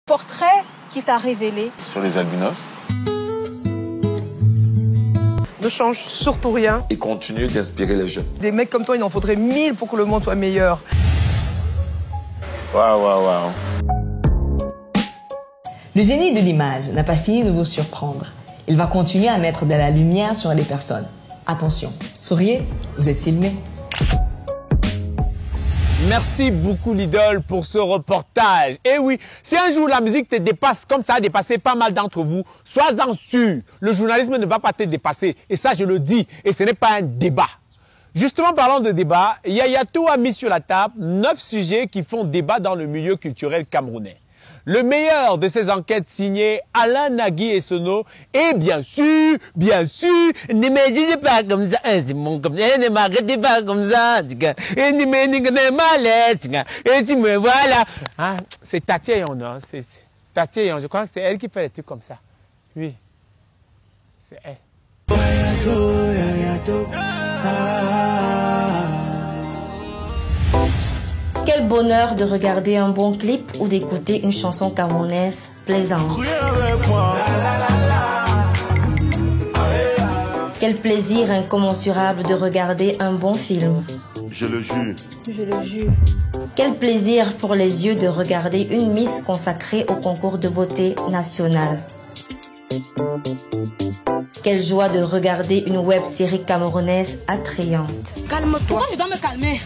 Portrait qui t'a révélé. Sur les albinos. Ne change surtout rien. Et continue d'inspirer les jeunes. Des mecs comme toi, il en faudrait 1000 pour que le monde soit meilleur. Waouh. Le génie de l'image n'a pas fini de vous surprendre. Il va continuer à mettre de la lumière sur les personnes. Attention, souriez, vous êtes filmés. Merci beaucoup l'idole pour ce reportage. Et oui, si un jour la musique te dépasse comme ça a dépassé pas mal d'entre vous, sois-en sûr, le journalisme ne va pas te dépasser. Et ça, je le dis, et ce n'est pas un débat. Justement, parlant de débat, Yaya Touré a mis sur la table 9 sujets qui font débat dans le milieu culturel camerounais. Le meilleur de ces enquêtes signées Alain Nagui et Sono et bien sûr, ne me dites pas comme ça, c'est mon comme ça, ne m'arrêtez pas comme ça, et ne me dites pas et tu me voilà. Hein, c'est Tati Ayon, hein, c'est Tati Ayon, je crois que c'est elle qui fait des trucs comme ça. Oui, c'est elle. Quel bonheur de regarder un bon clip ou d'écouter une chanson camerounaise plaisante. Quel plaisir incommensurable de regarder un bon film. Je le jure. Je le jure. Quel plaisir pour les yeux de regarder une Miss consacrée au concours de beauté national. Quelle joie de regarder une web-série camerounaise attrayante. Calme-toi, tu dois me calmer.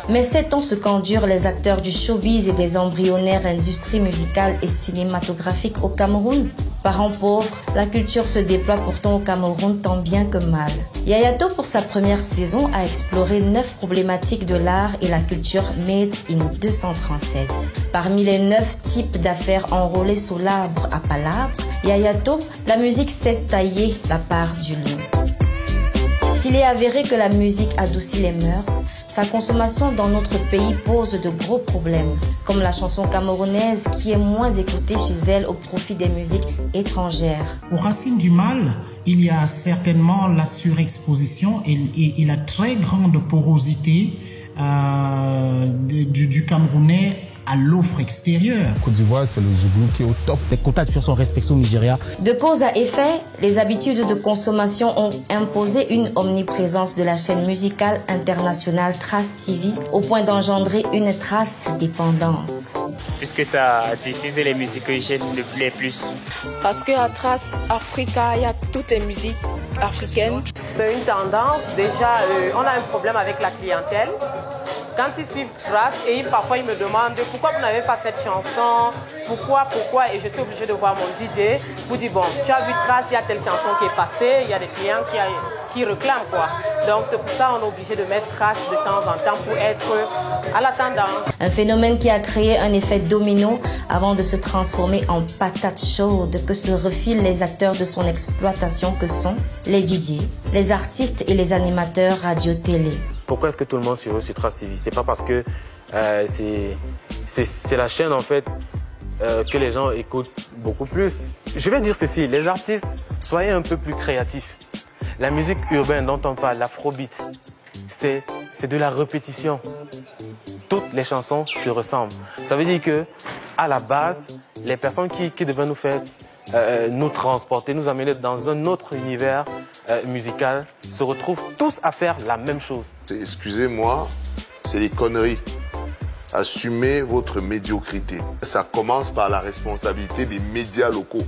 Mais sait-on ce qu'endurent les acteurs du showbiz et des embryonnaires industries musicales et cinématographiques au Cameroun? Parents pauvres, la culture se déploie pourtant au Cameroun tant bien que mal. Yaya Touré, pour sa première saison, a exploré 9 problématiques de l'art et la culture made in 237. Parmi les 9 types d'affaires enrôlées sous l'arbre à palabres, Yaya Touré, la musique sait tailler la part du lion. S'il est avéré que la musique adoucit les mœurs, sa consommation dans notre pays pose de gros problèmes, comme la chanson camerounaise qui est moins écoutée chez elle au profit des musiques étrangères. Aux racines du mal, il y a certainement la surexposition et la très grande porosité du Camerounais à l'offre extérieure. Côte d'Ivoire, c'est le Zouglou qui est au top. Les quotas de sont respectés au Nigeria. De cause à effet, les habitudes de consommation ont imposé une omniprésence de la chaîne musicale internationale Trace TV au point d'engendrer une trace dépendance. Puisque ça diffuse les musiques que j'aime les plus. Parce qu'à Trace Africa, il y a toutes les musiques africaines. C'est une tendance. Déjà, on a un problème avec la clientèle. Quand ils suivent Trace, et parfois ils me demandent pourquoi vous n'avez pas cette chanson, pourquoi, et je suis obligée de voir mon DJ, vous dit bon, tu as vu Trace, il y a telle chanson qui est passée, il y a des clients qui réclament quoi. Donc c'est pour ça qu'on est obligé de mettre Trace de temps en temps pour être à la tendance. Un phénomène qui a créé un effet domino avant de se transformer en patate chaude que se refilent les acteurs de son exploitation que sont les DJ, les artistes et les animateurs radio-télé. Pourquoi est-ce que tout le monde suit sur Trace TV? C'est pas parce que c'est la chaîne en fait que les gens écoutent beaucoup plus. Je vais dire ceci, les artistes, soyez un peu plus créatifs. La musique urbaine dont on parle, l'afrobeat, c'est de la répétition. Toutes les chansons se ressemblent. Ça veut dire que à la base, les personnes qui devaient nous faire nous transporter, nous amener dans un autre univers musical, se retrouvent tous à faire la même chose. Excusez-moi, c'est des conneries. Assumez votre médiocrité. Ça commence par la responsabilité des médias locaux.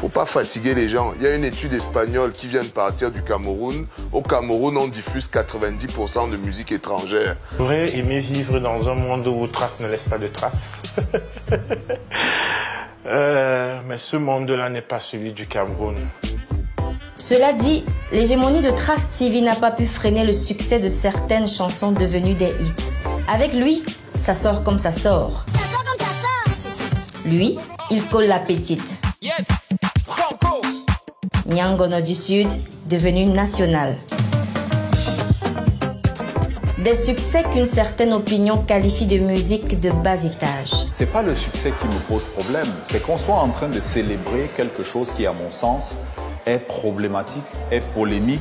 Faut pas fatiguer les gens. Il y a une étude espagnole qui vient de partir du Cameroun. Au Cameroun, on diffuse 90% de musique étrangère. J'aurais aimé vivre dans un monde où Trace ne laisse pas de traces. Mais ce monde-là n'est pas celui du Cameroun. Cela dit, l'hégémonie de Trace TV n'a pas pu freiner le succès de certaines chansons devenues des hits. Avec lui, ça sort comme ça sort. Lui, il colle la petite. Yes, Franco. Nyangono du Sud, devenu national. Des succès qu'une certaine opinion qualifie de musique de bas étage. C'est pas le succès qui me pose problème, c'est qu'on soit en train de célébrer quelque chose qui, à mon sens, est problématique, est polémique,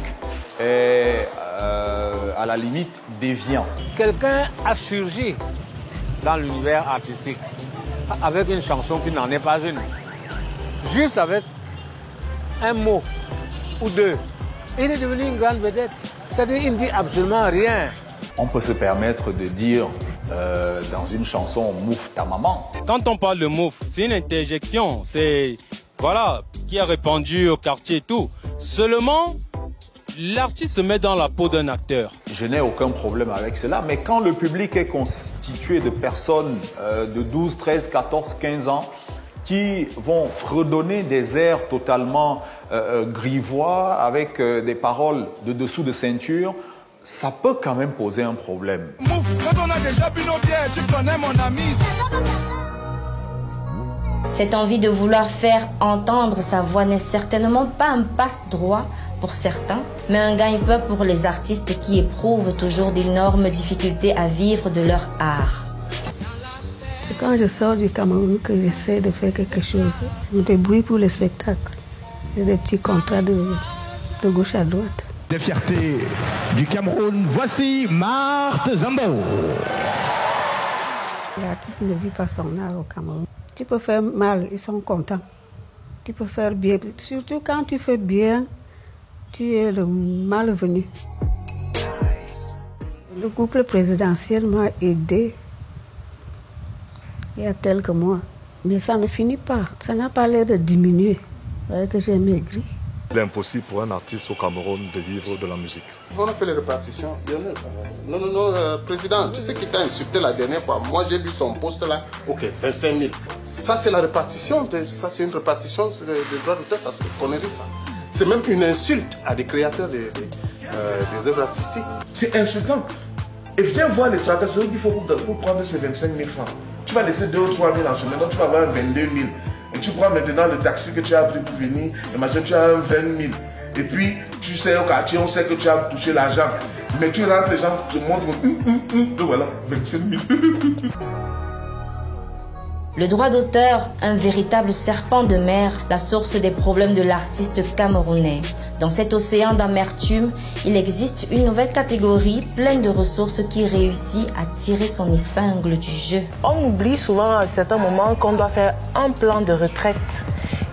est à la limite déviant. Quelqu'un a surgi dans l'univers artistique. avec une chanson qui n'en est pas une. Juste avec un mot ou deux. Il est devenu une grande vedette. C'est-à-dire qu'il ne dit absolument rien. On peut se permettre de dire dans une chanson « Mouf ta maman ». Quand on parle de mouf, c'est une interjection. C'est, voilà, qui a répandu au quartier et tout. Seulement, l'artiste se met dans la peau d'un acteur. Je n'ai aucun problème avec cela, mais quand le public est constitué de personnes de 12, 13, 14, 15 ans qui vont fredonner des airs totalement grivois avec des paroles de dessous de ceinture, ça peut quand même poser un problème. Mouf, quand on a déjà bu nos bières, tu connais mon ami. Cette envie de vouloir faire entendre sa voix n'est certainement pas un passe-droit pour certains, mais un gagne-pain pour les artistes qui éprouvent toujours d'énormes difficultés à vivre de leur art. C'est quand je sors du Cameroun que j'essaie de faire quelque chose. Je me débrouille pour les spectacles. J'ai des petits contrats de gauche à droite. Des fiertés du Cameroun, voici Marthe Zambo. L'artiste ne vit pas son art au Cameroun. Tu peux faire mal, ils sont contents. Tu peux faire bien, surtout quand tu fais bien, tu es le malvenu. Le couple présidentiel m'a aidé il y a quelques mois, mais ça ne finit pas. Ça n'a pas l'air de diminuer. Vous voyez que j'ai maigri. Il est impossible pour un artiste au Cameroun de vivre de la musique. On a fait les répartitions. Non, président, tu sais qui t'a insulté la dernière fois? Moi, j'ai vu son poste là. Ok, 25 000. Ça, c'est la répartition. Ça, c'est une répartition de droits d'auteur. Ça, c'est une connerie, ça. C'est même une insulte à des créateurs des œuvres artistiques. C'est insultant. Et viens voir les travailleurs, c'est eux qu'il faut pour prendre ces 25 000 francs. Tu vas laisser 2 ou 3 000 en semaine, donc tu vas avoir 22 000. Et tu prends maintenant le taxi que tu as pris pour venir, et maintenant tu as un 20 000. Et puis, tu sais au quartier, on sait que tu as touché l'argent. Mais tu rentres, les gens te montrent, et voilà, 25 000. Le droit d'auteur, un véritable serpent de mer, la source des problèmes de l'artiste camerounais. Dans cet océan d'amertume, il existe une nouvelle catégorie pleine de ressources qui réussit à tirer son épingle du jeu. On oublie souvent à certains moments qu'on doit faire un plan de retraite.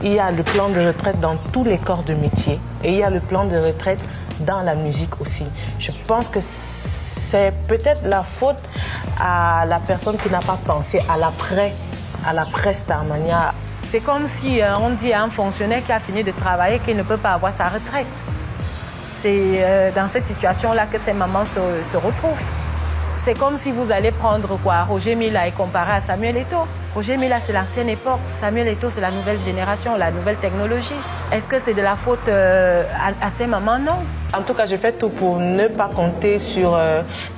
Il y a le plan de retraite dans tous les corps de métier et il y a le plan de retraite dans la musique aussi. Je pense que c'est peut-être la faute à la personne qui n'a pas pensé à l'après Starmania. C'est comme si on dit à un fonctionnaire qui a fini de travailler qu'il ne peut pas avoir sa retraite. C'est dans cette situation-là que ces mamans se retrouvent. C'est comme si vous allez prendre quoi, Roger Mila et comparer à Samuel Eto'o. Roger Mila, c'est l'ancienne époque. Samuel Eto'o, c'est la nouvelle génération, la nouvelle technologie. Est-ce que c'est de la faute à ces mamans? Non. En tout cas, je fais tout pour ne pas compter sur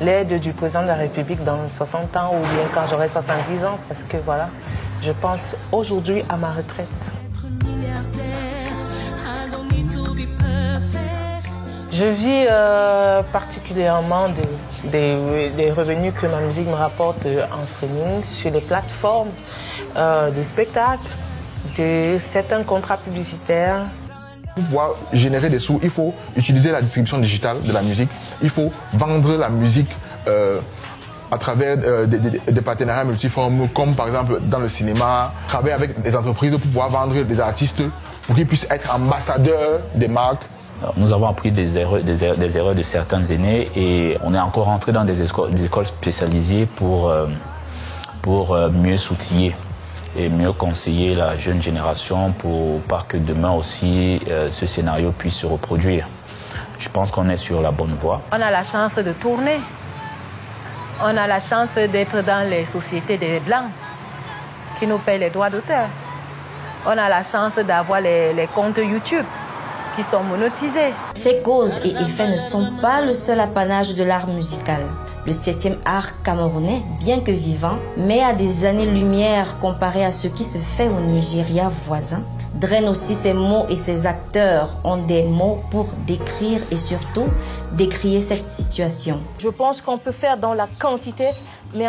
l'aide du président de la République dans 60 ans ou bien quand j'aurai 70 ans. Parce que voilà, je pense aujourd'hui à ma retraite. Je vis particulièrement des revenus que ma musique me rapporte en streaming sur les plateformes, des spectacles, de certains contrats publicitaires. Pour pouvoir générer des sous, il faut utiliser la distribution digitale de la musique. Il faut vendre la musique à travers des partenariats multiformes, comme par exemple dans le cinéma, travailler avec des entreprises pour pouvoir vendre des artistes pour qu'ils puissent être ambassadeurs des marques. Nous avons appris des erreurs de certains aînés et on est encore entré dans des écoles spécialisées pour mieux s'outiller et mieux conseiller la jeune génération pour pas que demain aussi ce scénario puisse se reproduire. Je pense qu'on est sur la bonne voie. On a la chance de tourner. On a la chance d'être dans les sociétés des Blancs qui nous payent les droits d'auteur. On a la chance d'avoir les comptes YouTube qui sont monétisés. Ces causes et effets ne sont pas le seul apanage de l'art musical. Le 7e art camerounais, bien que vivant, mais à des années-lumière comparé à ce qui se fait au Nigeria voisin, draine aussi ses mots et ses acteurs ont des mots pour décrire et surtout décrier cette situation. Je pense qu'on peut faire dans la quantité, mais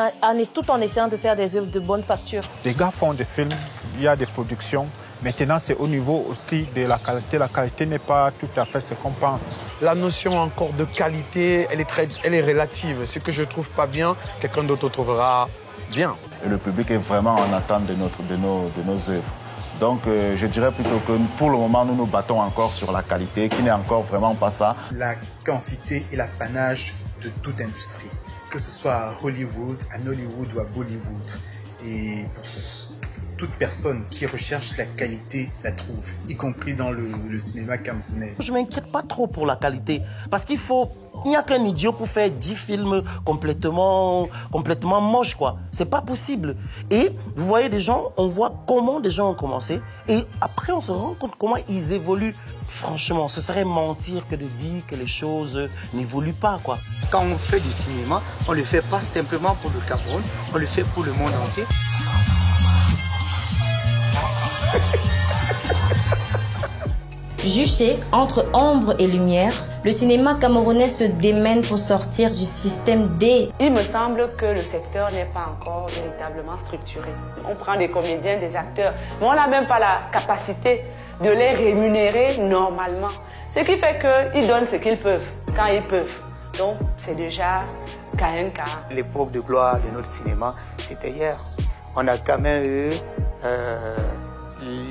tout en essayant de faire des œuvres de bonne facture. Les gars font des films, il y a des productions, Maintenant, c'est au niveau aussi de la qualité. La qualité n'est pas tout à fait ce qu'on pense. La notion encore de qualité, elle est relative. Ce que je trouve pas bien, quelqu'un d'autre trouvera bien. Et le public est vraiment en attente de nos œuvres. Donc je dirais plutôt que pour le moment, nous nous battons encore sur la qualité, qui n'est encore vraiment pas ça. La quantité est l'apanage de toute industrie, que ce soit à Hollywood, à Nollywood ou à Bollywood. Et pour toute personne qui recherche la qualité la trouve, y compris dans le cinéma camerounais. Je ne m'inquiète pas trop pour la qualité, parce qu'il n'y a qu'un idiot pour faire 10 films complètement moches, quoi. C'est pas possible. Et vous voyez des gens, on voit comment des gens ont commencé, et après on se rend compte comment ils évoluent. Franchement, ce serait mentir que de dire que les choses n'évoluent pas, quoi. Quand on fait du cinéma, on ne le fait pas simplement pour le Cameroun, on le fait pour le monde entier. Juché entre ombre et lumière, le cinéma camerounais se démène pour sortir du système D. Il me semble que le secteur n'est pas encore véritablement structuré. On prend des comédiens, des acteurs, mais on n'a même pas la capacité de les rémunérer normalement. Ce qui fait qu'ils donnent ce qu'ils peuvent, quand ils peuvent. Donc c'est déjà un cas. L'époque de gloire de notre cinéma, c'était hier. On a quand même eu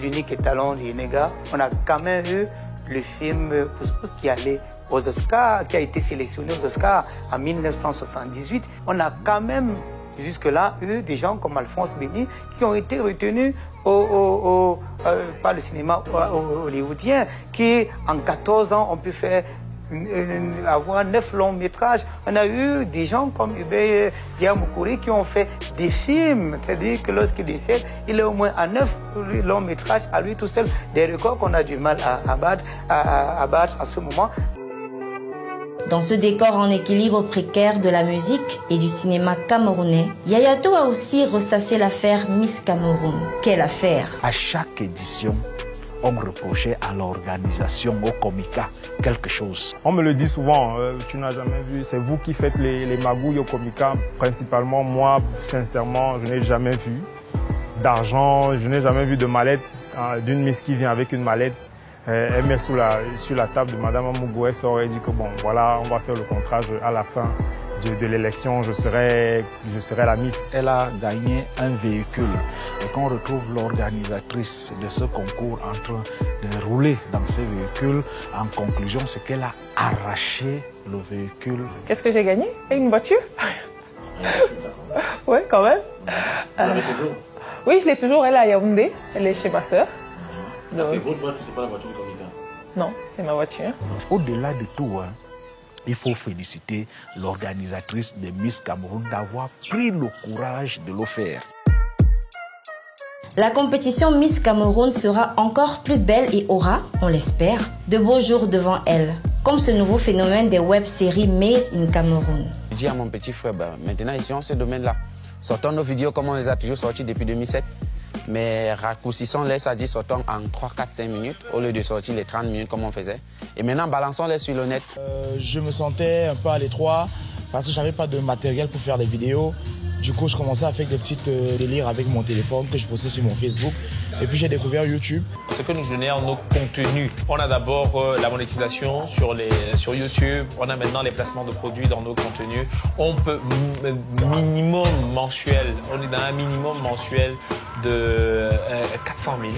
l'unique étalon du Néga. On a quand même eu le film Pousse-Pousse qui allait aux Oscars, qui a été sélectionné aux Oscars en 1978. On a quand même jusque-là eu des gens comme Alphonse Béni qui ont été retenus par le cinéma hollywoodien, qui en 14 ans ont pu faire avoir 9 longs métrages. On a eu des gens comme Hubert Diamoukoury qui ont fait des films, c'est-à-dire que lorsqu'il décède, il est au moins à 9 longs métrages à lui tout seul, des records qu'on a du mal à battre à ce moment. Dans ce décor en équilibre précaire de la musique et du cinéma camerounais, Yayato a aussi ressassé l'affaire Miss Cameroun. Quelle affaire! À chaque édition, on reprochait à l'organisation, au Comica, quelque chose. On me le dit souvent, tu n'as jamais vu, c'est vous qui faites les magouilles au Comica. Principalement, moi, sincèrement, je n'ai jamais vu d'argent, je n'ai jamais vu de mallette, d'une Miss qui vient avec une mallette. Elle met sur la table de Madame Amougou, elle sort et dit que bon, voilà, on va faire le contrat à la fin de l'élection, je serai la Miss. Elle a gagné un véhicule et qu'on retrouve l'organisatrice de ce concours en train de rouler dans ce véhicule. En conclusion, c'est qu'elle a arraché le véhicule. Qu'est-ce que j'ai gagné? Une voiture? Oui, quand même. Vous l'avez toujours? Oui, je l'ai toujours. Elle est à Yaoundé. Elle est chez ma soeur. C'est votre voiture, c'est pas la voiture du Comica? Non, c'est ma voiture. Au-delà de tout, il faut féliciter l'organisatrice de Miss Cameroun d'avoir pris le courage de le faire. La compétition Miss Cameroun sera encore plus belle et aura, on l'espère, de beaux jours devant elle. Comme ce nouveau phénomène des web-séries Made in Cameroun. Je dis à mon petit frère, maintenant ici on ce domaine-là. Sortons nos vidéos comme on les a toujours sorties depuis 2007. Mais raccourcissons-les, ça dit sortons en 3, 4, 5 minutes au lieu de sortir les 30 minutes comme on faisait. Et maintenant balançons-les sur le net. Je me sentais un peu à l'étroit parce que je n'avais pas de matériel pour faire des vidéos. Du coup, je commençais à faire des petites délires avec mon téléphone que je postais sur mon Facebook. Et puis j'ai découvert YouTube. Ce que nous génère nos contenus. On a d'abord la monétisation sur YouTube. On a maintenant les placements de produits dans nos contenus. On peut minimum mensuel. On est dans un minimum mensuel de 400 000.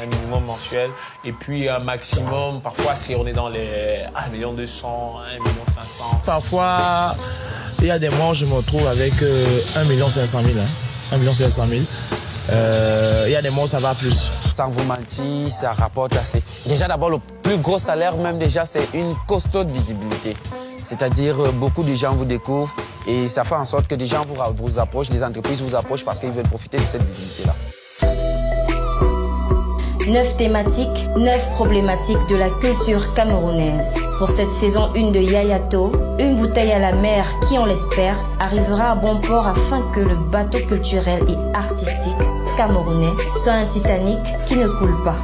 Un minimum mensuel. Et puis un maximum, parfois si on est dans les 1 200 000, 1 500 000. Parfois, il y a des mois où je me retrouve avec 1 500 000. 1 500 000. Il y a des mois où ça va plus. Sans vous mentir, ça rapporte assez. Déjà d'abord, le plus gros salaire même déjà, c'est une costaude visibilité. C'est-à-dire beaucoup de gens vous découvrent et ça fait en sorte que des gens vous approchent, les entreprises vous approchent parce qu'ils veulent profiter de cette visibilité-là. 9 thématiques, 9 problématiques de la culture camerounaise. Pour cette saison 1 de Yayato, une bouteille à la mer qui, on l'espère, arrivera à bon port afin que le bateau culturel et artistique camerounais soit un Titanic qui ne coule pas.